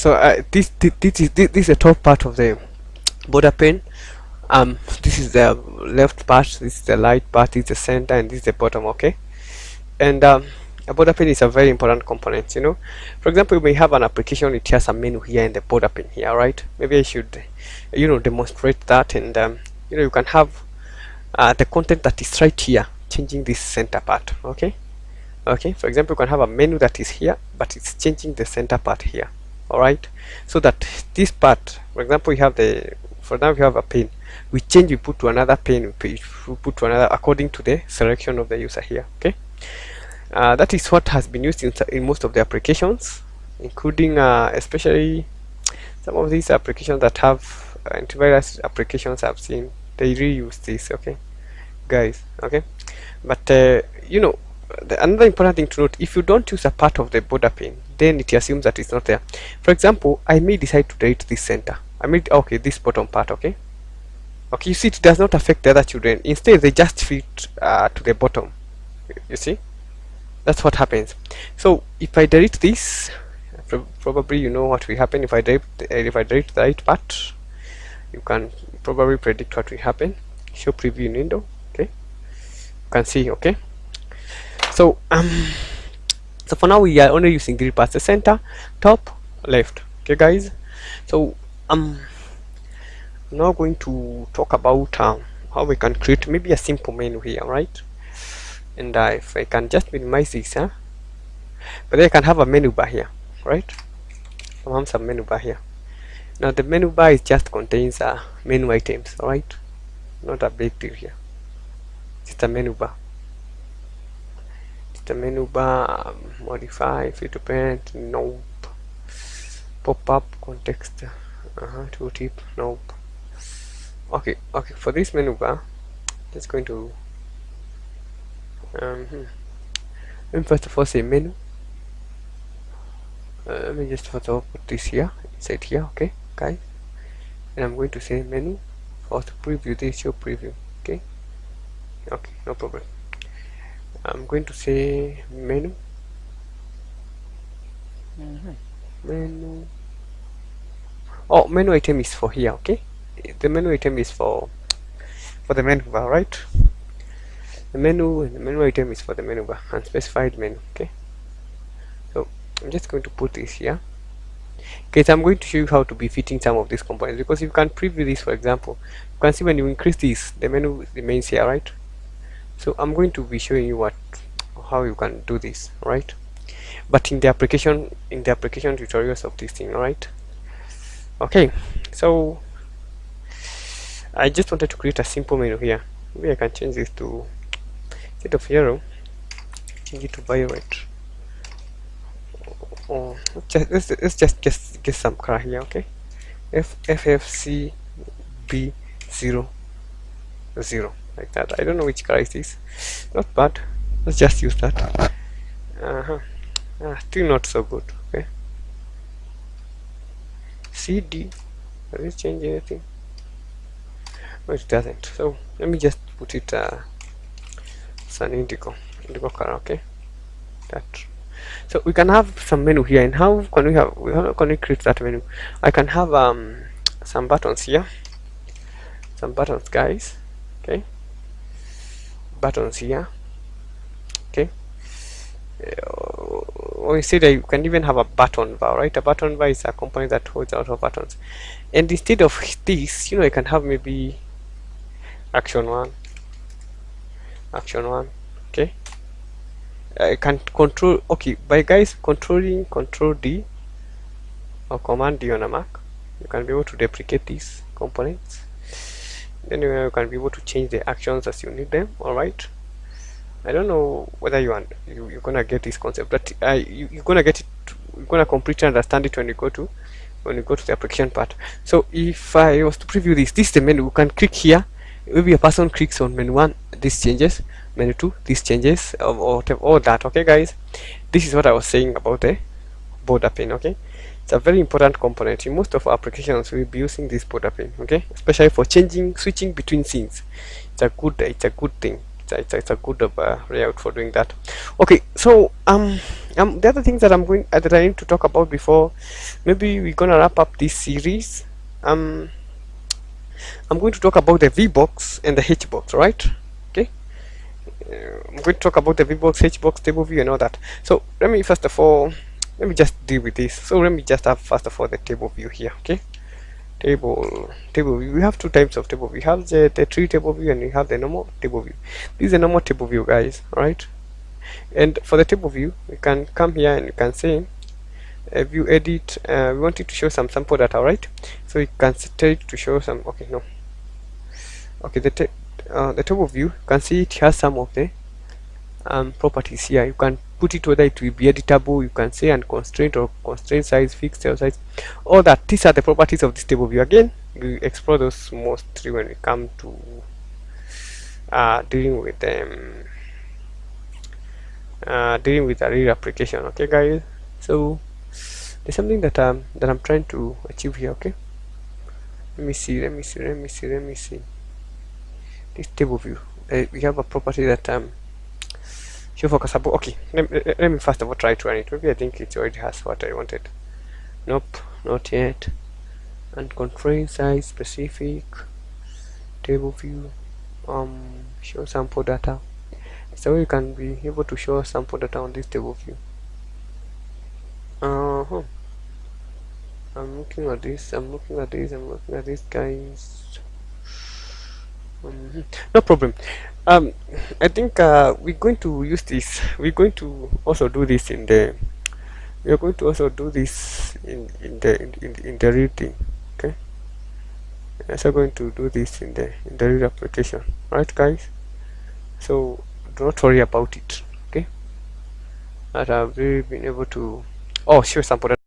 So this is the top part of the border pane. This is the left part, this is the right part, this is the center, and this is the bottom. Okay, and a border pane is a very important component. You know, for example, you may have an application, it has a menu here in the border pane here, right? Maybe I should, you know, demonstrate that, and you know, you can have the content that is right here changing this center part. Okay, for example, you can have a menu that is here, but it's changing the center part here. All right, so that this part, for example, you have the, for now you have a pane, we change, we put to another pane, we put to another according to the selection of the user here. Okay, that is what has been used in most of the applications, including especially some of these applications that have antivirus applications I've seen, they reuse this. Okay, guys. Okay, but you know, another important thing to note, if you don't use a part of the border pane, then it assumes that it's not there. For example, I may decide to delete this center, I may, okay, this bottom part. Okay, you see, it does not affect the other children, instead they just fit to the bottom. You see, that's what happens. So if I delete this, probably you know what will happen. If I delete the right part, you can probably predict what will happen. Show preview in window. Okay, you can see. Okay, so so for now we are only using three parts: the center, top, left. Okay, guys. So I'm now going to talk about how we can create maybe a simple menu here, right? And if I can just minimize this, but then I can have a menu bar here, right? I have some menu bar here. Now the menu bar just contains menu items, all right? Not a big deal here. Just a menu bar. Just a menu bar. Modify, fit to print, nope. Pop-up, context, tooltip, nope. Okay, for this menu bar, just going to let me first of all say menu. Let me just first of all put this here, inside here. Okay, guys, and I'm going to say menu. For to preview this, show preview. Okay, no problem. I'm going to say menu. Menu. Oh, menu item is for here. Okay, the menu item is for the menu bar, right? The menu and the menu item is for the menu bar, unspecified menu. Okay, so I'm just going to put this here. Okay, so I'm going to show you how to be fitting some of these components, because if you can preview this, for example, you can see when you increase this, the menu remains here, right? So I'm going to be showing you how you can do this, right? But in the application tutorials of this thing, all right? Okay, so I just wanted to create a simple menu here. Maybe I can change this to, instead of yellow, change it to violet. Oh, let's just get some color here. Okay, FFC B00, like that. I don't know which color is this. Not bad. Let's just use that. Still not so good. Okay, CD. Does it change anything? No, it doesn't. So let me just put it as an indigo color. Okay, that. So we can have some menu here, and how can we create that menu? I can have some buttons here, some buttons, guys. Okay, buttons here. Okay, or instead you can even have a button bar, right? A button bar is a component that holds a lot of buttons, and instead of this, you know, I can have maybe action one. Okay, I can control, okay, by guys controlling Control D or Command D on a Mac, you can be able to duplicate these components. Then you can be able to change the actions as you need them. All right, I don't know whether you're gonna get this concept, but you're gonna get it, you're gonna completely understand it when you go to the application part. So if I was to preview this is the menu. You can click here. Maybe a person clicks on menu 1, this changes. Menu 2, this changes, or whatever, all that. Okay, guys, this is what I was saying about the border pane. Okay, it's a very important component. In most of our applications, we'll be using this border pane. Okay, especially for switching between scenes. It's a good thing. It's it's a good layout for doing that. Okay, so the other things that that I need to talk about before maybe we're gonna wrap up this series. I'm going to talk about the VBox and the HBox, right? Okay, I'm going to talk about the VBox, HBox, table view, and all that. So let me first of all, let me just deal with this. So let me just have first of all the table view here. Okay, table view. We have two types of table view. We have the tree table view and we have the normal table view. This is a normal table view, guys. All right. And for the table view, we can come here and you can say view edit. We want it to show some sample data, right? So you can set it to show some. Okay, no. Okay, the table view, you can see it has some of the properties here. You can put it whether it will be editable. You can say unconstrained or constraint size, fixed cell size, all that. These are the properties of this table view. Again, we explore those mostly when we come to dealing with a real application. Okay, guys. So there's something that I'm trying to achieve here. Okay, let me see. This table view, we have a property that show focusable. Okay, let me first of all try to run it. Maybe I think it already has what I wanted. Nope, not yet. And constraint size, specific table view, show sample data. So you can be able to show sample data on this table view. I'm looking at this, guys. No problem. I think we're going to use this. We're going to also do this in the. We are going to also do this in the real thing. Okay. So going to do this in the real application, right, guys? So do not worry about it. Okay. That I've really been able to. Oh, show sample data.